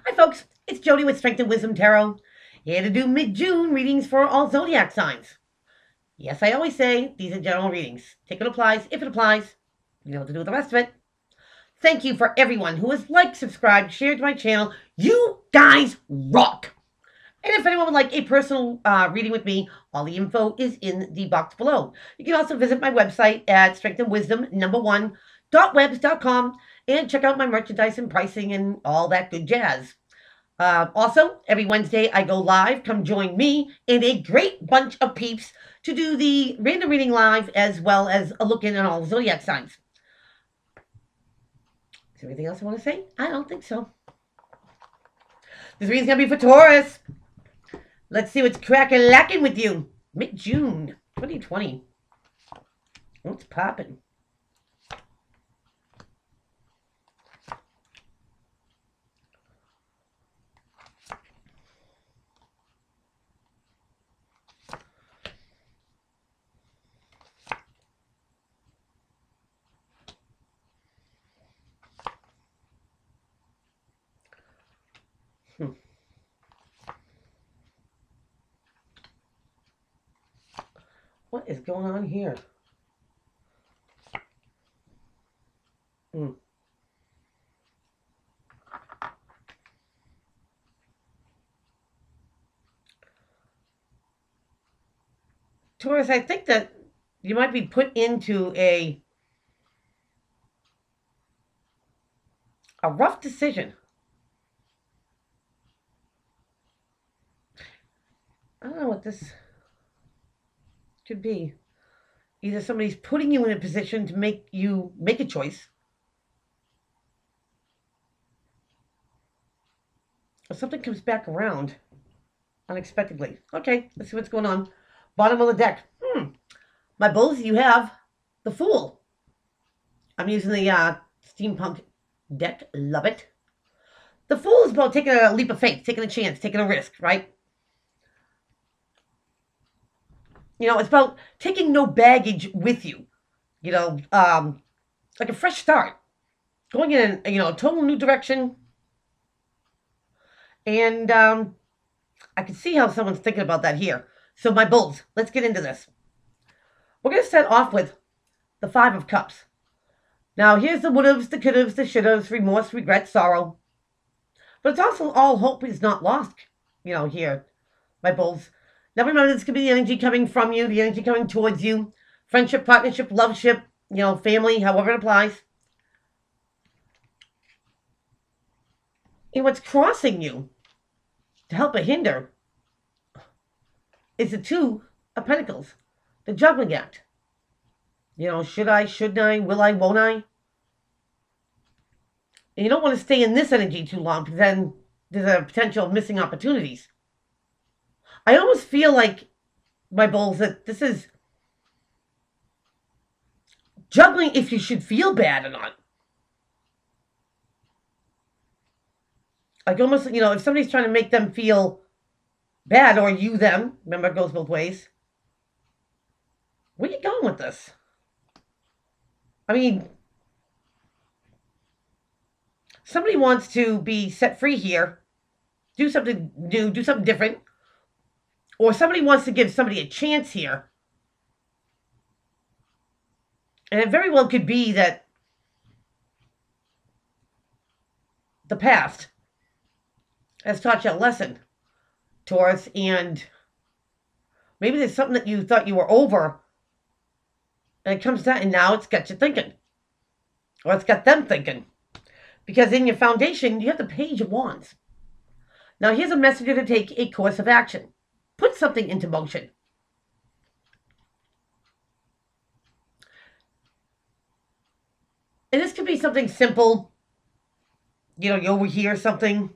Hi folks, it's Jody with Strength and Wisdom Tarot, here to do mid-June readings for all zodiac signs. Yes, I always say these are general readings. Take what applies, if it applies. You know what to do with the rest of it. Thank you for everyone who has liked, subscribed, shared my channel. You guys rock! And if anyone would like a personal reading with me, all the info is in the box below. You can also visit my website at strengthandwisdom1.webs.com and check out my merchandise and pricing and all that good jazz. Also, every Wednesday I go live. Come join me and a great bunch of peeps to do the random reading live as well as a look in on all zodiac signs. Is there anything else I want to say? I don't think so. This reading's going to be for Taurus. Let's see what's crackin' with you. Mid-June 2020. What's poppin'? What is going on here? Taurus, I think that you might be put into a rough decision. I don't know what this could be. Either somebody's putting you in a position to make you make a choice, or something comes back around unexpectedly. Okay, let's see what's going on. Bottom of the deck. My bulls, you have the Fool. I'm using the steampunk deck. Love it. The Fool is about taking a leap of faith, taking a chance, taking a risk, right? You know, it's about taking no baggage with you. You know, like a fresh start. Going in, a total new direction. And I can see how someone's thinking about that here. So my bulls, let's get into this. We're going to start off with the Five of Cups. Now, here's the would'ves, the could'ves, the should'ves, remorse, regret, sorrow. But it's also all hope is not lost, here, my bulls. Now remember, this could be the energy coming from you, the energy coming towards you. Friendship, partnership, loveship, family, however it applies. And what's crossing you to help or hinder is the Two of Pentacles, the juggling act. Should I, shouldn't I, will I, won't I? And you don't want to stay in this energy too long because then there's a potential of missing opportunities. I almost feel like, my bulls, that this is juggling if you should feel bad or not. Like almost, if somebody's trying to make them feel bad or you them, remember it goes both ways. Where are you going with this? I mean, somebody wants to be set free here, do something new, do something different. Or somebody wants to give somebody a chance here. And it very well could be that the past has taught you a lesson, Taurus, and maybe there's something that you thought you were over, and it comes down, and now it's got you thinking. Or it's got them thinking. Because in your foundation, you have the Page of Wands. Now here's a messenger to take a course of action. Put something into motion. And this could be something simple. You overhear something.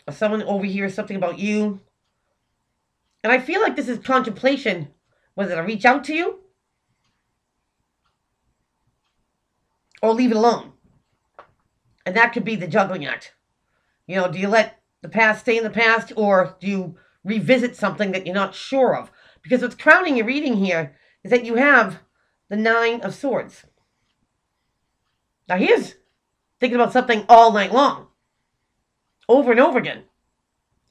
Or someone overhears something about you. And I feel like this is contemplation, whether to reach out to you or leave it alone. And that could be the juggling act. Do you let the past stay in the past, or do you revisit something that you're not sure of? Because what's crowning your reading here is that you have the Nine of Swords. Now here's thinking about something all night long. over and over again.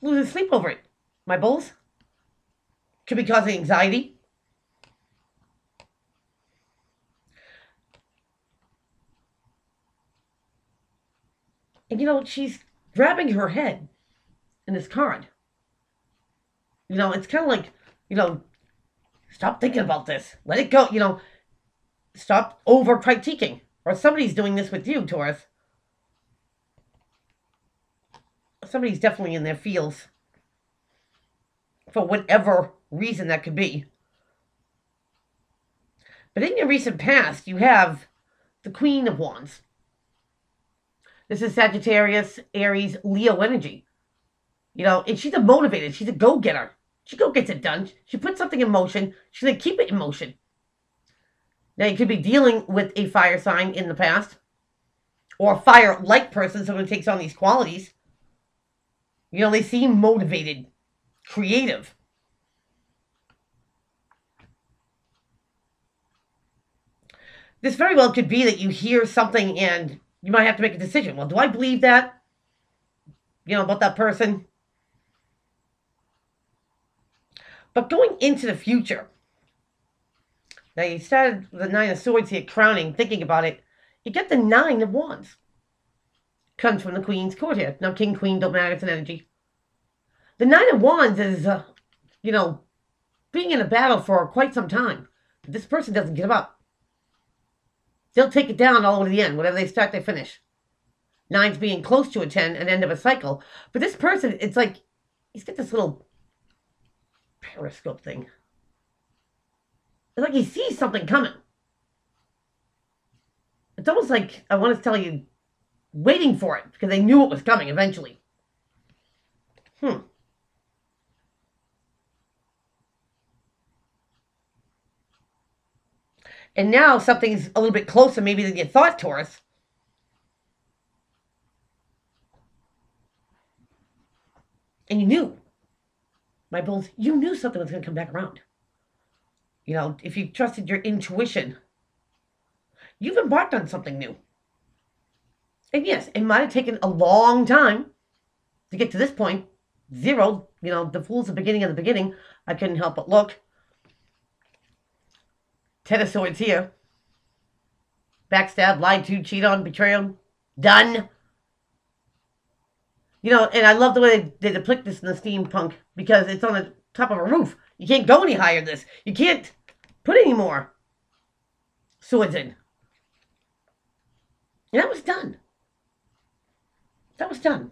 Losing sleep over it. My bulls? Could be causing anxiety. And, she's grabbing her head in this card. It's kind of like, stop thinking about this. Let it go. Stop over-critiquing. Or somebody's doing this with you, Taurus. Somebody's definitely in their feels. For whatever reason that could be. But in your recent past, you have the Queen of Wands. This is Sagittarius, Aries, Leo energy. And she's a motivated. She's a go-getter. She gets it done. She puts something in motion. She's going to keep it in motion. Now, you could be dealing with a fire sign in the past. Or a fire-like person, someone who takes on these qualities. They seem motivated, creative. This very well could be that you hear something and you might have to make a decision. Well, do I believe that? About that person? But going into the future, now you started the Nine of Swords here, crowning, thinking about it. You get the Nine of Wands. Comes from the Queen's court here. Now, King, Queen, don't matter, it's an energy. The Nine of Wands is, being in a battle for quite some time. This person doesn't give up. They'll take it down all the way to the end. Whatever they start, they finish. Nine's being close to a 10, an end of a cycle. But this person, it's like, he's got this little periscope thing. It's like he sees something coming. It's almost like, I want to tell you, waiting for it, because they knew it was coming eventually. And now something's a little bit closer maybe than you thought, Taurus. And you knew, my bulls, you knew something was going to come back around. If you trusted your intuition, you've embarked on something new. And yes, it might have taken a long time to get to this point. 0, the Fool's the beginning of the beginning. I couldn't help but look. 10 of Swords here. Backstab, lied to, cheat on, betrayal. Done. And I love the way they depict this in the steampunk because it's on the top of a roof. You can't go any higher than this. You can't put any more swords in. And that was done. That was done.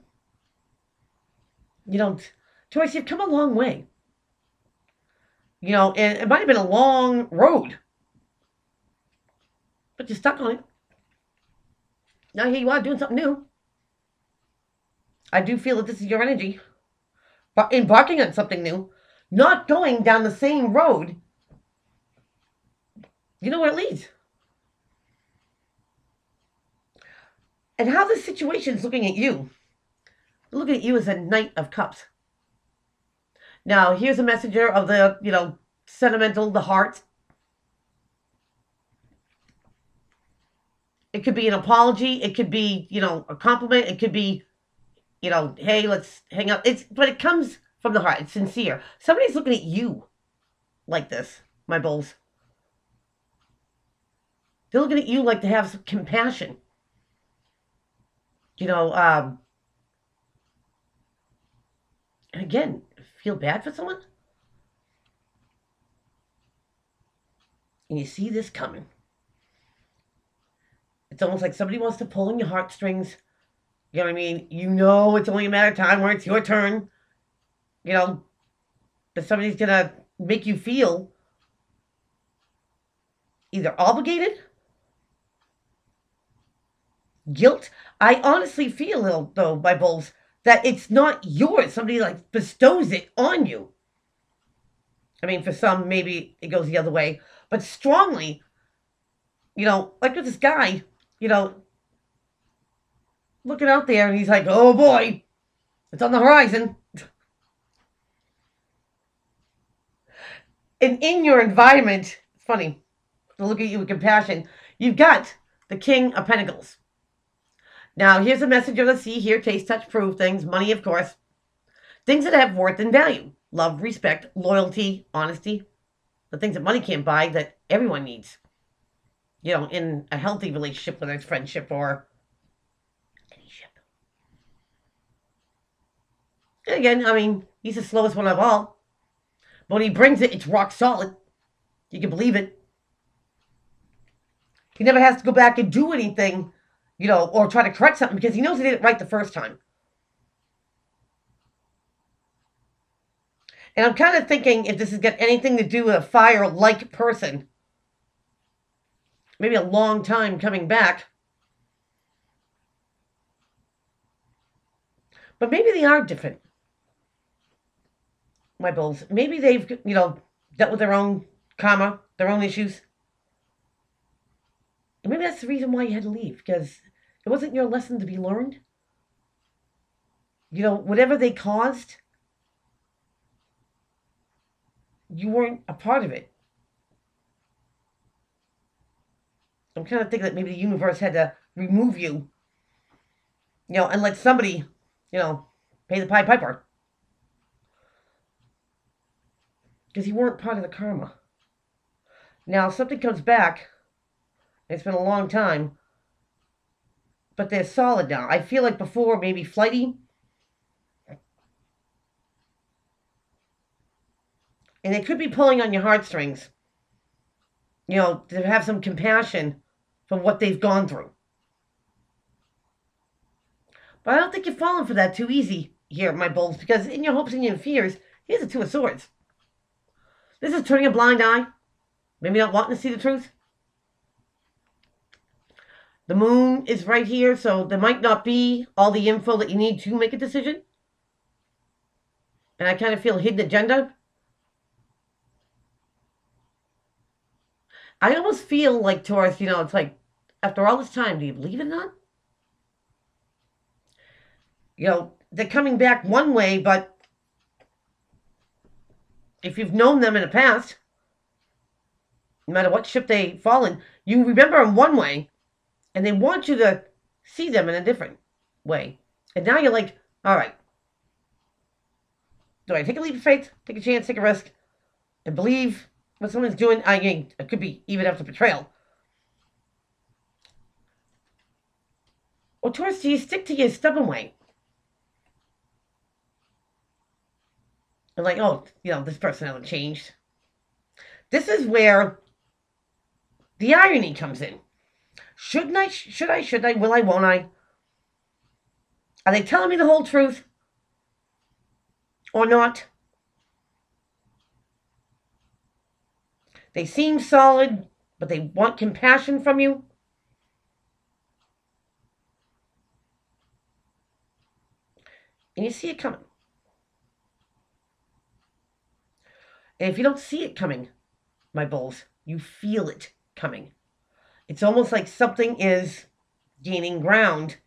Taurus, you've come a long way. And it might have been a long road. But you're stuck on it. Now here you are doing something new. I do feel that this is your energy. But embarking on something new. Not going down the same road. You know where it leads. And how this situation is looking at you. Looking at you as a Knight of Cups. Now, here's a messenger of the, sentimental, the heart. It could be an apology. It could be, a compliment. It could be, hey, let's hang out. But it comes from the heart. It's sincere. Somebody's looking at you like this, my bulls. They're looking at you like to have some compassion. And again, feel bad for someone? And you see this coming. It's almost like somebody wants to pull on your heartstrings. You know what I mean? It's only a matter of time where it's your turn. That somebody's going to make you feel either obligated, guilt. I honestly feel, though, my bulls, that it's not yours. Somebody, bestows it on you. I mean, for some, maybe it goes the other way. But strongly, like with this guy, looking out there, and he's like, oh boy, it's on the horizon. And in your environment, it's funny, to look at you with compassion, you've got the King of Pentacles. Now, here's a message of the see, hear, taste, touch, prove things. Money, of course. Things that have worth and value. Love, respect, loyalty, honesty. The things that money can't buy that everyone needs. In a healthy relationship, whether it's friendship or any ship. And again, I mean, he's the slowest one of all. But when he brings it, it's rock solid. You can believe it. He never has to go back and do anything, or try to correct something because he knows he did it right the first time. And I'm kind of thinking if this has got anything to do with a fire-like person, maybe a long time coming back. But maybe they are different, my bulls. Maybe they've, dealt with their own karma, their own issues. And maybe that's the reason why you had to leave, because it wasn't your lesson to be learned. Whatever they caused, you weren't a part of it. I'm kind of thinking that maybe the universe had to remove you, and let somebody, pay the Pied Piper. Because you weren't part of the karma. Now, something comes back. It's been a long time. But they're solid now. I feel like before, maybe flighty. And they could be pulling on your heartstrings. To have some compassion for what they've gone through. But I don't think you're falling for that too easy here, my bulls, because in your hopes and your fears, here's the Two of Swords. This is turning a blind eye. Maybe not wanting to see the truth. The moon is right here, so there might not be all the info that you need to make a decision. And I kind of feel hidden agenda. I almost feel like Taurus, it's like, after all this time, do you believe it or not? They're coming back one way, but if you've known them in the past, no matter what ship they fall in, you remember them one way, and they want you to see them in a different way. And now you're like, all right, do I take a leap of faith, take a chance, take a risk, and believe what someone's doing? I mean, it could be even after betrayal. Or Taurus, do you stick to your stubborn way? And like, oh, this person hasn't changed. This is where the irony comes in. Shouldn't I? Should I? Should I? Will I? Won't I? Are they telling me the whole truth? Or not? They seem solid, but they want compassion from you. And you see it coming. And if you don't see it coming, my bulls, you feel it coming. It's almost like something is gaining ground.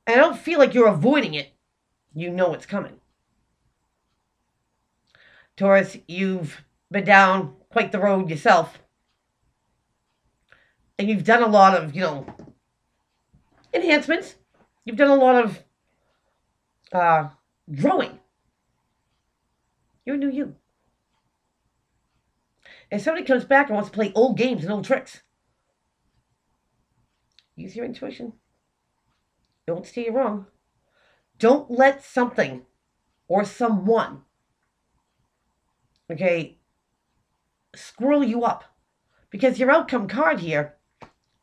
And I don't feel like you're avoiding it. You know it's coming. Taurus, you've been down quite the road yourself. And you've done a lot of, enhancements. You've done a lot of growing. You're a new you. And somebody comes back and wants to play old games and old tricks. Use your intuition. Don't steer you wrong. Don't let something or someone, squirrel you up. Because your outcome card here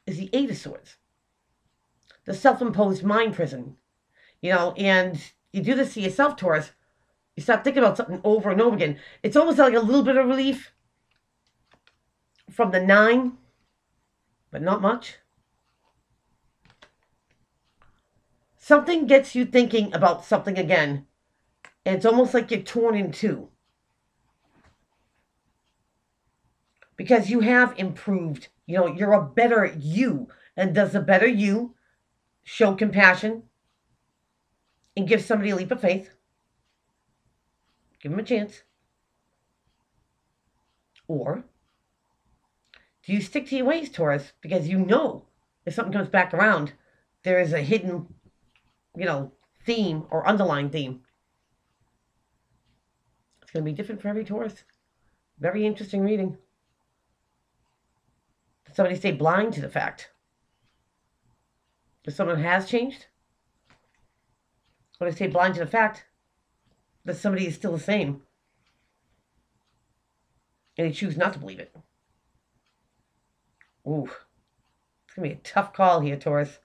is the Eight of Swords. The self-imposed mind prison. And you do this to yourself, Taurus. You start thinking about something over and over again. It's almost like a little bit of relief from the 9, but not much. Something gets you thinking about something again, and it's almost like you're torn in two. Because you have improved. You're a better you. And does the better you show compassion and give somebody a leap of faith? Give them a chance. Or do you stick to your ways, Taurus, because if something comes back around, there is a hidden, theme or underlying theme. It's going to be different for every Taurus. Very interesting reading. Did somebody stay blind to the fact that someone has changed? Or they stay blind to the fact that somebody is still the same and they choose not to believe it? Ooh, it's going to be a tough call here, Taurus.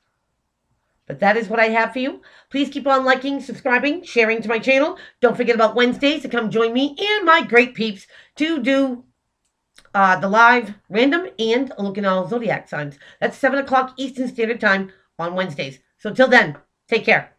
But that is what I have for you. Please keep on liking, subscribing, sharing to my channel. Don't forget about Wednesdays to come join me and my great peeps to do the live random and a look at all zodiac signs. That's 7 o'clock Eastern Standard Time on Wednesdays. So till then, take care.